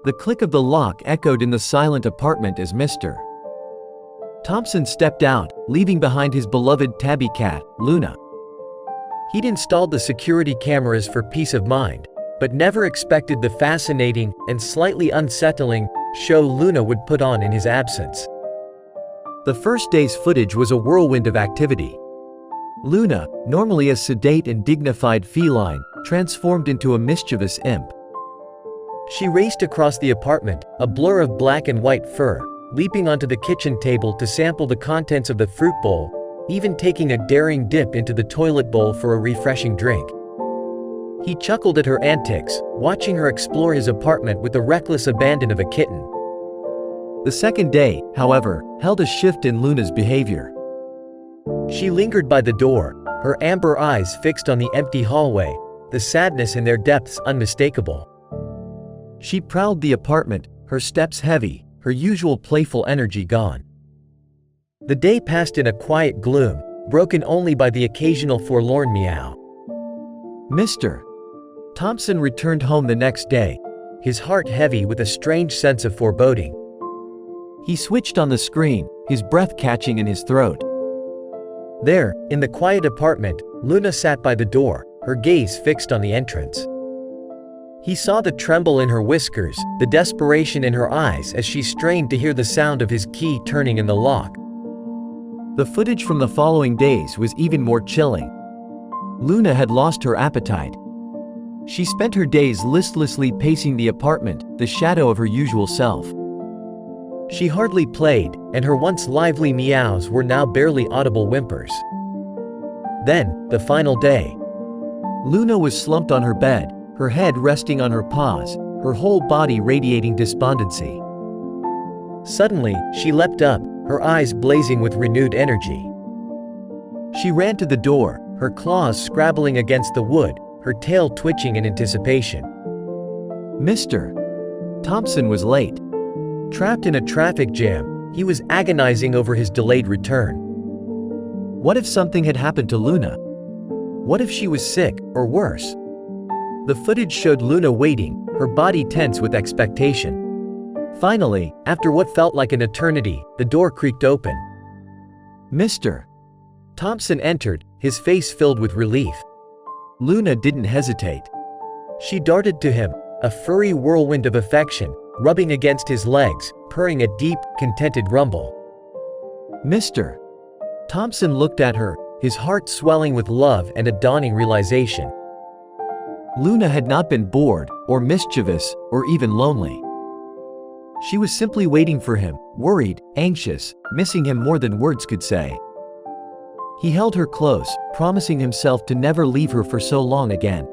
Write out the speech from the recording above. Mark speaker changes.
Speaker 1: The click of the lock echoed in the silent apartment as Mr. Thompson stepped out, leaving behind his beloved tabby cat, Luna. He'd installed the security cameras for peace of mind, but never expected the fascinating and slightly unsettling show Luna would put on in his absence. The first day's footage was a whirlwind of activity. Luna, normally a sedate and dignified feline, transformed into a mischievous imp. She raced across the apartment, a blur of black and white fur, leaping onto the kitchen table to sample the contents of the fruit bowl, even taking a daring dip into the toilet bowl for a refreshing drink. He chuckled at her antics, watching her explore his apartment with the reckless abandon of a kitten. The second day, however, held a shift in Luna's behavior. She lingered by the door, her amber eyes fixed on the empty hallway, the sadness in their depths unmistakable. She prowled the apartment, her steps heavy, her usual playful energy gone. The day passed in a quiet gloom, broken only by the occasional forlorn meow. Mr. Thompson returned home the next day, his heart heavy with a strange sense of foreboding. He switched on the screen, his breath catching in his throat. There, in the quiet apartment, Luna sat by the door, her gaze fixed on the entrance. He saw the tremble in her whiskers, the desperation in her eyes as she strained to hear the sound of his key turning in the lock. The footage from the following days was even more chilling. Luna had lost her appetite. She spent her days listlessly pacing the apartment, the shadow of her usual self. She hardly played, and her once lively meows were now barely audible whimpers. Then, the final day. Luna was slumped on her bed, her head resting on her paws, her whole body radiating despondency. Suddenly, she leapt up, her eyes blazing with renewed energy. She ran to the door, her claws scrabbling against the wood, her tail twitching in anticipation. Mr. Thompson was late. Trapped in a traffic jam, he was agonizing over his delayed return. What if something had happened to Luna? What if she was sick, or worse? The footage showed Luna waiting, her body tense with expectation. Finally, after what felt like an eternity, the door creaked open. Mr. Thompson entered, his face filled with relief. Luna didn't hesitate. She darted to him, a furry whirlwind of affection, rubbing against his legs, purring a deep, contented rumble. Mr. Thompson looked at her, his heart swelling with love and a dawning realization. Luna had not been bored, or mischievous, or even lonely. She was simply waiting for him, worried, anxious, missing him more than words could say. He held her close, promising himself to never leave her for so long again.